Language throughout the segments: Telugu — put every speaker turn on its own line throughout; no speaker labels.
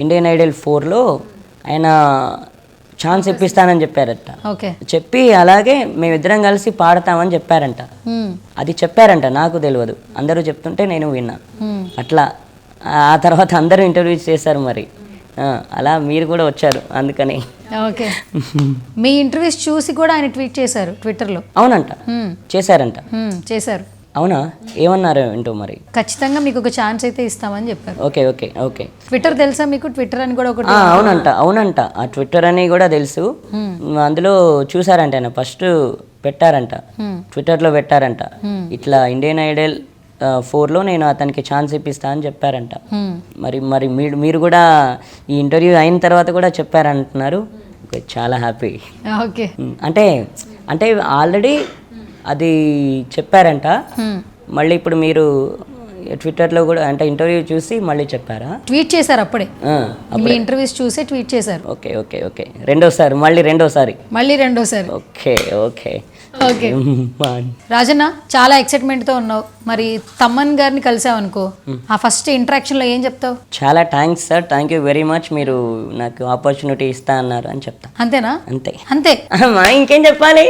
ఇండియన్ ఐడల్ 4లో ఆయన ఛాన్స్ ఇప్పిస్తానని చెప్పారట.
ఓకే.
చెప్పి అలాగే మేమిద్దరం కలిసి పాడతామని చెప్పారంట. అది చెప్పారంట, నాకు తెలియదు, అందరూ చెప్తుంటే నేను విన్నా. అట్లా ఆ తర్వాత అందరూ ఇంటర్వ్యూస్ చేశారు. మరి అలా మీరు కూడా వచ్చారు అందుకని.
ఓకే. మీ ఇంటర్వ్యూస్ చూసి కూడా ఆయన ట్వీట్ చేశారు ట్విట్టర్లో.
అవునంట, చేశారంట.
చేశారు.
అవునా, ఏమన్నారు ఏంటో మరి.
ఖచ్చితంగా మీకు ఒక ఛాన్స్ అయితే ఇస్తామని చెప్పారు.
Okay okay okay.
ట్విట్టర్ తెలుసా మీకు? ట్విట్టర్ అని కూడా ఒకటి.
అవునంట అవునంట, ఆ ట్విట్టర్ అని కూడా తెలుసు. అందులో చూసారంట, ఆయన ఫస్ట్ పెట్టారంట, ట్విట్టర్లో పెట్టారంట, ఇట్లా ఇండియన్ ఐడల్ 4లో నేను అతనికి ఛాన్స్ ఇప్పిస్తా అని చెప్పారంట. మరి మరి మీరు కూడా ఈ ఇంటర్వ్యూ అయిన తర్వాత కూడా చెప్పారంటున్నారు. చాలా హ్యాపీ.
ఓకే.
అంటే ఆల్రెడీ అది చెప్పారంట, మళ్ళీ ఇప్పుడు మీరు ట్విట్టర్లో కూడా అంటే ఇంటర్వ్యూ చూసి మళ్ళీ చెప్పారా?
ట్వీట్ చేశారు అప్పుడే, మీ ఇంటర్వ్యూస్ చూసి ట్వీట్ చేశారు.
Okay okay okay. మళ్ళీ రెండోసారి. Okay okay okay.
రాజన్న, చాలా ఎక్సైట్మెంట్తో ఉన్నావు. మరి తమ్మన్ గారిని కలిసావు అనుకో, ఆ ఫస్ట్ ఇంటరాక్షన్లో ఏం చెప్తావు?
చాలా thanks sir, thank you very much, మీరు నాకు ఆపర్చునిటీ ఇస్తా అన్నారు అని చెప్తా.
అంతేనా?
అంతే
అంతే.
ఇంకేం చెప్పాలి?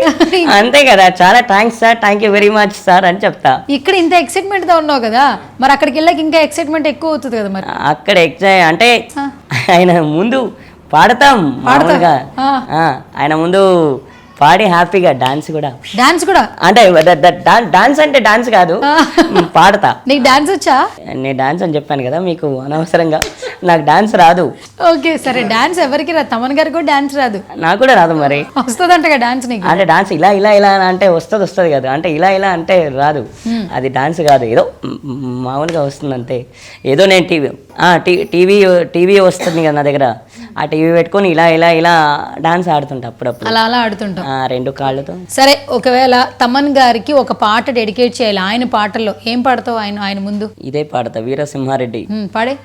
అంతే కదా, చాలా thanks sir, thank you very much sir అని చెప్తా.
ఇక్కడ ఇంత ఎక్సైట్మెంట్తో ఉన్నావు కదా, మరి అక్కడికి వెళ్ళాక ఇంకా ఎక్సైట్మెంట్ ఎక్కువ అవుతుంది కదా. మరి
అక్కడ అంటే ఆయన ముందు పాడతాం మామూలుగా, ఆయన ముందు పాడి హ్యాపీగా డాన్స్ కూడా అంటే డాన్స్ అంటే డాన్స్ కాదు, పాడతా.
నీకు డాన్స్ వచ్చా?
నేను డాన్స్ అని చెప్పాను కదా మీకు, అనవసరంగా నాకు డాన్స్ రాదు.
ఓకే సరే, డాన్స్ ఎవరికి రాదు, తమన్ గారికి కూడా డాన్స్ రాదు.
నాకు కూడా రాదు. మరి
వస్తుందంట డాన్స్ నీకు? అంటే
డాన్స్ ఇలా ఇలా ఇలా అంటే వస్తుంది కదా, అంటే ఇలా ఇలా అంటే రాదు, అది డాన్స్ కాదు, ఏదో మామూలుగా వస్తుంది అంతే. ఏదో నేను టీవీ వస్తుంది కదా నా దగ్గర, ఆ టీవీ పెట్టుకొని ఇలా ఇలా ఇలా డాన్స్ ఆడుతుంటా అప్పుడప్పుడు,
అలా అలా ఆడుతుంటా
రెండు కాళ్ళతో.
సరే, ఒకవేళ తమన్ గారికి ఒక పాట డెడికేట్ చేయాలి, ఆయన పాటల్లో ఏం పాడతావు? ఆయన ముందు
ఇదే పాడతా, వీరసింహారెడ్డి.
పాడే.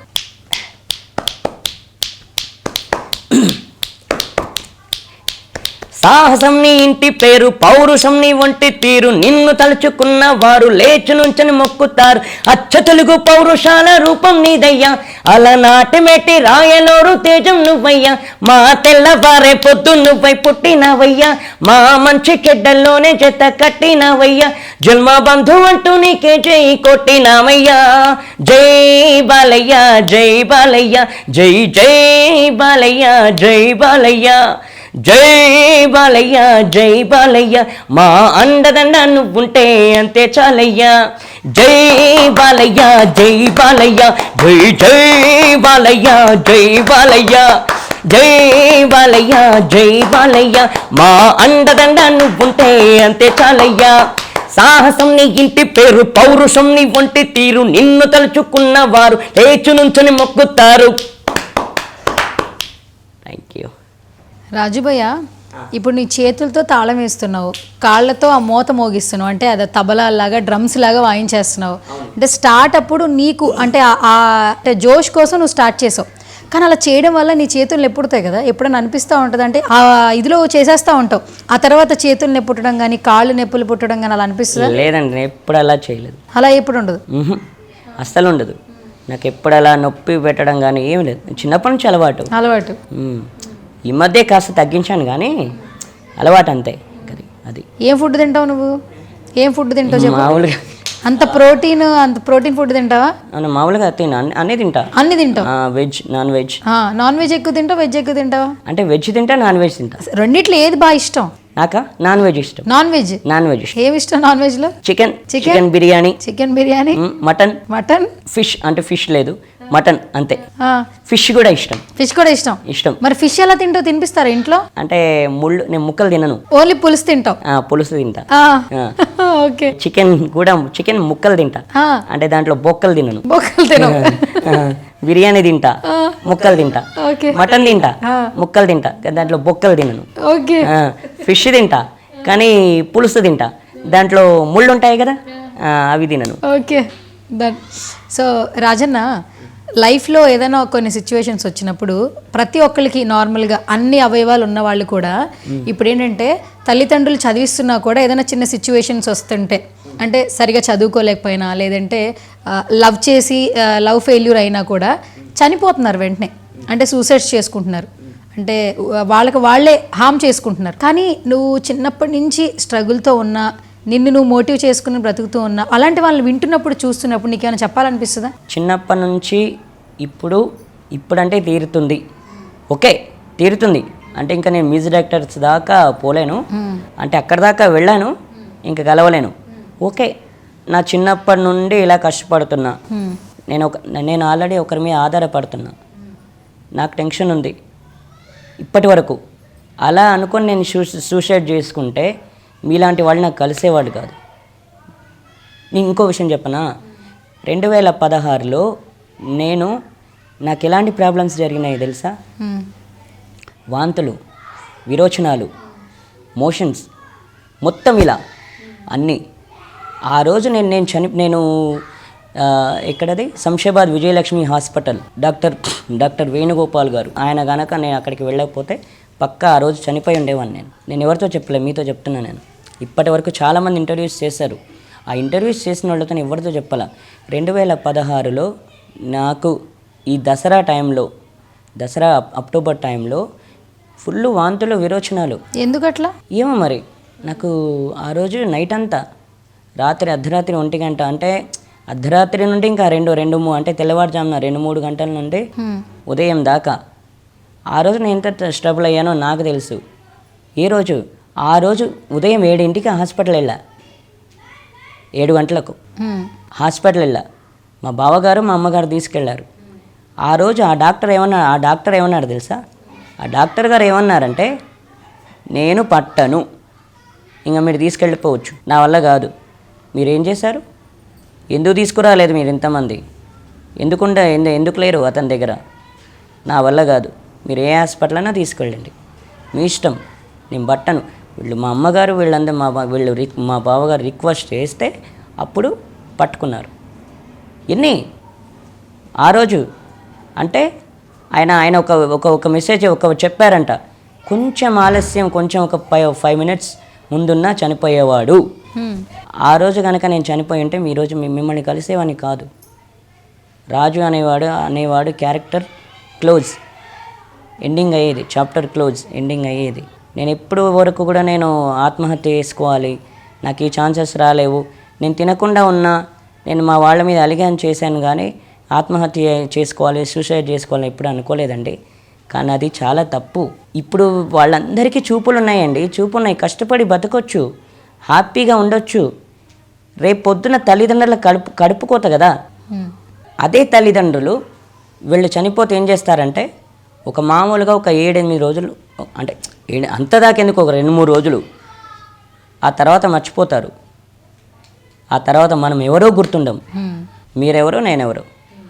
సాహసం నీ ఇంటి పేరు, పౌరుషం నీ ఒంటి తీరు, నిన్ను తలుచుకున్న వారు లేచి నుంచని మొక్కుతారు. అచ్చ తెలుగు పౌరుషాల రూపం నీదయ్యా, అలనాటి మెట్టి రాయలోరు తేజం నువ్వయ్యా, మా తెల్లవారే పొద్దు నువ్వై పుట్టినవయ్యా, మా మంచి చెడ్డల్లోనే చెత్త కట్టినవయ్యా, జన్మ బంధు అంటూ నీకే జై కొట్టినావయ్యా. జై బాలయ్య జై బాలయ్య, జై జై బాలయ్య జై బాలయ్య, జై బాలయ్య జై బాలయ్య, మా అండదండ నువ్వుంటే అంతే చాలయ్యా. జై బాలయ్య జై బాలయ్య, జై జై బాలయ్య జై బాలయ్య, జై బాలయ్య జై బాలయ్య, మా అండదండ నువ్వుంటే అంతే చాలయ్యా. సాహసం నీ ఇంటి పేరు, పౌరుషం నీ ఒంటి తీరు, నిన్ను తలుచుకున్న వారు లేచి నుంచని మొక్కుతారు. Thank you.
రాజుభయ్య, ఇప్పుడు నీ చేతులతో తాళం వేస్తున్నావు, కాళ్ళతో ఆ మోత మోగిస్తున్నావు, అంటే అది తబలా లాగా డ్రమ్స్ లాగా వాయించేస్తున్నావు. అంటే స్టార్ట్ అప్పుడు నీకు అంటే అంటే జోష్ కోసం నువ్వు స్టార్ట్ చేసావు, కానీ అలా చేయడం వల్ల నీ చేతులు నెప్పుడుతాయి కదా, ఎప్పుడైనా అనిపిస్తూ ఉంటుంది? అంటే ఆ ఇదిలో చేసేస్తూ ఉంటావు, ఆ తర్వాత చేతులు నెప్పుట్టడం కానీ కాళ్ళు నొప్పులు పుట్టడం కానీ అలా అనిపిస్తుంది?
లేదండి, నేను ఎప్పుడు అలా చేయలేదు.
అలా ఎప్పుడు ఉండదు?
అస్సలు ఉండదు. నాకు ఎప్పుడు అలా నొప్పి పెట్టడం కానీ ఏమి లేదు, చిన్నప్పటి నుంచి అలవాటు. ఈ మధ్య కాస్త తగ్గించాను కానీ అలవాటు అంతే. అది
ఏం ఫుడ్ తింటావు నువ్వు? ఏం ఫుడ్ తింటావు చెప్పు?
మామూలుగా
అంత ప్రోటీన్ ఫుడ్ తింటావా?
మామూలుగా అన్నీ తింటావు? Veg non veg.
Non veg ఎక్కువ తింటావు, వెజ్ ఎక్కువ తింటావా?
అంటే వెజ్ తింటా, నాన్ వెజ్ తింటా.
రెండిట్లో ఏది బాగా ఇష్టం?
నాకా నాన్ వెజ్ ఇష్టం.
నాన్ వెజ్ ఏమి ఇష్టం నాన్ వెజ్ లో?
చికెన్ బిర్యానీ, మటన్, ఫిష్ అంటే ఫిష్ లేదు, మటన్ అంతే. ఫిష్ కూడా ఇష్టం. మరి ఫిష్ ఎలా తింటావు? తినిపిస్తారా ఇంట్లో? అంటే నేను ముక్కలు తినను, ఓన్లీ పులుసు తింటావు? పులుసు తింటా. ఓకే. చికెన్ ముక్కలు తింటా, అంటే దాంట్లో బొక్కలు తినను. బిర్యానీ తింటా, ముక్కలు తింటా. మటన్ తింటా, ముక్కలు తింటా, దాంట్లో బొక్కలు తినను. ఫిష్ తింటా కానీ పులుసు తింటా, దాంట్లో ముళ్ళు ఉంటాయి కదా, అవి తినను.
ఓకే. సో రాజన్న, లైఫ్లో ఏదైనా కొన్ని సిచ్యువేషన్స్ వచ్చినప్పుడు ప్రతి ఒక్కరికి నార్మల్గా అన్ని అవయవాలు ఉన్న వాళ్ళు కూడా ఇప్పుడు ఏంటంటే తల్లిదండ్రులు చదివిస్తున్నా కూడా ఏదైనా చిన్న సిచ్యువేషన్స్ వస్తుంటే, అంటే సరిగా చదువుకోలేకపోయినా లేదంటే లవ్ చేసి లవ్ ఫెయిల్యూర్ అయినా కూడా చనిపోతున్నారు వెంటనే. అంటే సూసైడ్స్ చేసుకుంటున్నారు, అంటే వాళ్ళకి వాళ్ళే హామ్ చేసుకుంటున్నారు. కానీ నువ్వు చిన్నప్పటి నుంచి స్ట్రగుల్తో ఉన్నా, నిన్ను నువ్వు మోటివ్ చేసుకుని బ్రతుకుతూ ఉన్నా, అలాంటి వాళ్ళని వింటున్నప్పుడు చూస్తున్నప్పుడు నీకేమైనా చెప్పాలనిపిస్తుందా?
చిన్నప్పటి నుంచి ఇప్పుడంటే తీరుతుంది, ఓకే తీరుతుంది అంటే ఇంకా నేను మ్యూజిక్ డైరెక్టర్స్ దాకా పోలేను, అంటే అక్కడ దాకా వెళ్ళాను, ఇంకా గెలవలేను. ఓకే, నా చిన్నప్పటి నుండి ఇలా కష్టపడుతున్నా, నేను ఆల్రెడీ ఒకరి మీద ఆధారపడుతున్నా, నాకు టెన్షన్ ఉంది ఇప్పటి వరకు. అలా అనుకొని నేను సూసైడ్ చేసుకుంటే మీలాంటి వాళ్ళు నాకు కలిసేవాడు కాదు. నేను ఇంకో విషయం చెప్పనా, 2016లో నాకు ఎలాంటి ప్రాబ్లమ్స్ జరిగినాయి తెలుసా? వాంతులు, విరోచనాలు, మోషన్స్, మొత్తం ఇలా అన్నీ. ఆ రోజు నేను ఎక్కడది శంషాబాద్ విజయలక్ష్మి హాస్పిటల్ డాక్టర్ వేణుగోపాల్ గారు, ఆయన కనుక నేను అక్కడికి వెళ్ళకపోతే పక్కా ఆ రోజు చనిపోయి ఉండేవాడిని. నేను ఎవరితో చెప్పలేదు, మీతో చెప్తున్నాను. నేను ఇప్పటి వరకు చాలామంది ఇంటర్వ్యూస్ చేశారు, ఆ ఇంటర్వ్యూస్ చేసిన వాళ్ళతో ఎవరితో చెప్పాల. 2016లో నాకు ఈ దసరా అక్టోబర్ టైంలో ఫుల్ వాంతులు, విరోచనాలు.
ఎందుకట్లా
ఏమో మరి, నాకు ఆ రోజు నైట్ అంతా అర్ధరాత్రి 1 గంట, అంటే అర్ధరాత్రి నుండి ఇంకా 2 అంటే తెల్లవారుజామున 2-3 గంటల నుండి ఉదయం దాకా ఆ రోజు నేను ఎంత స్ట్రగుల్ అయ్యానో నాకు తెలుసు. ఆ రోజు ఉదయం 7ంటికి హాస్పిటల్ వెళ్ళా, 7 గంటలకు హాస్పిటల్ వెళ్ళా. మా బావగారు మా అమ్మగారు తీసుకెళ్లారు. ఆ రోజు ఆ డాక్టర్ ఏమన్నాడు తెలుసా? ఆ డాక్టర్ గారు ఏమన్నారంటే, నేను పట్టను, ఇంకా మీరు తీసుకెళ్ళిపోవచ్చు, నా వల్ల కాదు. మీరేం చేశారు? ఎందుకు తీసుకురాలేదు మీరు ఇంతమంది? ఎందుకు లేరు అతని దగ్గర? నా వల్ల కాదు, మీరు ఏ హాస్పిటల్ అయినా తీసుకెళ్ళండి, మీ ఇష్టం, నేను పట్టను. మా అమ్మగారు వీళ్ళందరూ మా బావగారు రిక్వెస్ట్ చేస్తే అప్పుడు పట్టుకున్నారు. ఆ రోజు అంటే ఆయన ఒక మెసేజ్ చెప్పారంట, కొంచెం ఆలస్యం, కొంచెం ఒక 5 minutes ముందున్నా చనిపోయేవాడు. ఆ రోజు కనుక నేను చనిపోయి ఉంటే ఈరోజు మిమ్మల్ని కలిసేవాడిని కాదు. రాజు అనేవాడు క్యారెక్టర్ క్లోజ్, ఎండింగ్ అయ్యేది, చాప్టర్ క్లోజ్, ఎండింగ్ అయ్యేది. నేను ఎప్పుడు వరకు కూడా నేను ఆత్మహత్య చేసుకోవాలి, నాకు ఈ ఛాన్సెస్ రాలేవు, నేను తినకుండా ఉన్నా, నేను మా వాళ్ళ మీద అలిగాన్ చేశాను, కానీ ఆత్మహత్య చేసుకోవాలి, సూసైడ్ చేసుకోవాలని ఎప్పుడు అనుకోలేదండి. కానీ అది చాలా తప్పు. ఇప్పుడు వాళ్ళందరికీ చూపులు ఉన్నాయి, కష్టపడి బతకొచ్చు, హ్యాపీగా ఉండొచ్చు. రేపు పొద్దున తల్లిదండ్రుల కడుపుకోత కదా. అదే తల్లిదండ్రులు వీళ్ళు చనిపోతే ఏం చేస్తారంటే, ఒక మామూలుగా ఒక 7-8 రోజులు, అంటే అంతదాకెందుకు, ఒక 2-3 రోజులు, ఆ తర్వాత మర్చిపోతారు. ఆ తర్వాత మనం ఎవరో గుర్తుండం, మీరెవరో నేనెవరో,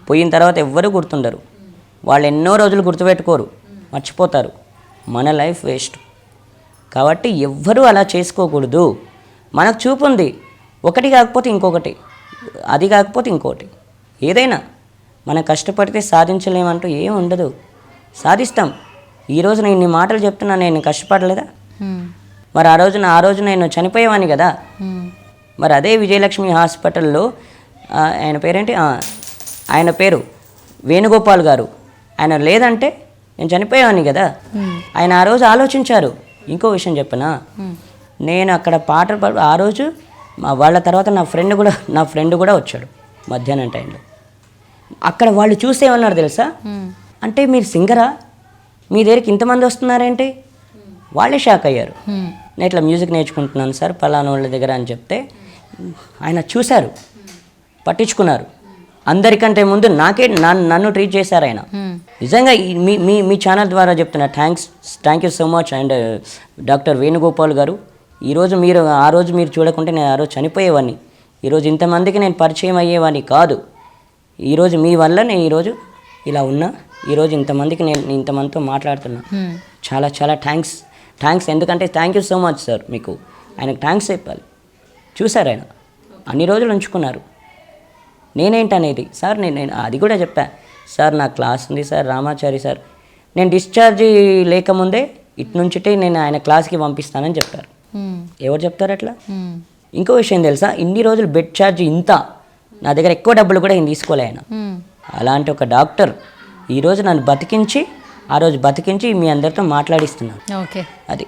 పోయిన తర్వాత ఎవ్వరూ గుర్తుండరు. వాళ్ళు ఎన్నో రోజులు గుర్తుపెట్టుకోరు, మర్చిపోతారు. మన లైఫ్ వేస్ట్. కాబట్టి ఎవ్వరూ అలా చేసుకోకూడదు. మనకు చూపు ఉంది, ఒకటి కాకపోతే ఇంకొకటి, అది కాకపోతే ఇంకోటి, ఏదైనా మనం కష్టపడితే సాధించలేమంటూ ఏం ఉండదు, సాధిస్తాం. ఈరోజు నేను ఇన్ని మాటలు చెప్తున్నా, నేను కష్టపడలేదా? మరి ఆ రోజు నేను చనిపోయేవాడిని కదా. మరి అదే విజయలక్ష్మి హాస్పిటల్లో ఆయన పేరేంటి, ఆయన పేరు వేణుగోపాల్ గారు, ఆయన లేదంటే నేను చనిపోయేవాడిని కదా. ఆయన ఆ రోజు ఆలోచించారు. ఇంకో విషయం చెప్పనా, నేను అక్కడ పాటలు ఆ రోజు వాళ్ళ తర్వాత నా ఫ్రెండ్ కూడా వచ్చాడు మధ్యాహ్నం టైంలో. అక్కడ వాళ్ళు చూసేమన్నారు తెలుసా, అంటే మీరు సింగరా, మీ దగ్గరికి ఇంతమంది వస్తున్నారేంటి? వాళ్ళే షాక్ అయ్యారు. నేను ఇట్లా మ్యూజిక్ నేర్చుకుంటున్నాను సార్ పలానా వాళ్ళ దగ్గర అని చెప్తే, ఆయన చూశారు, పట్టించుకున్నారు. అందరికంటే ముందు నన్ను ట్రీట్ చేశారు ఆయన. నిజంగా మీ ఛానల్ ద్వారా చెప్తున్నా, thank you so much. And doctor Venugopal గారు, ఆ రోజు మీరు చూడకుంటే నేను ఆ రోజు చనిపోయేవాడిని. ఈరోజు ఇంతమందికి నేను పరిచయం అయ్యేవాడిని కాదు. ఈరోజు మీ వల్ల నేను ఈరోజు ఇలా ఉన్నా, ఈరోజు ఇంతమందికి నేను ఇంతమందితో మాట్లాడుతున్నా. చాలా చాలా థ్యాంక్స్. ఎందుకంటే thank you so much sir, మీకు ఆయనకు థ్యాంక్స్ చెప్పాలి. చూశారు ఆయన అన్ని రోజులు ఉంచుకున్నారు. నేనేంటనేది సార్, నేను అది కూడా చెప్పా సార్, నా క్లాస్ ఉంది సార్, రామాచారి సార్, నేను డిశ్చార్జి లేకముందే ఇటు నుంచిటే నేను ఆయన క్లాస్కి పంపిస్తానని చెప్పారు. ఎవరు చెప్తారు అట్లా? ఇంకో విషయం తెలుసా, ఇన్ని రోజులు బెడ్ ఛార్జ్ ఇంత, నా దగ్గర ఎక్కువ డబ్బులు కూడా ఏం తీసుకోలే ఆయన. అలాంటి ఒక డాక్టర్ ఈరోజు నన్ను బతికించి ఆ రోజు బతికించి మీ అందరితో మాట్లాడిస్తున్నాను
ఓకే.
అది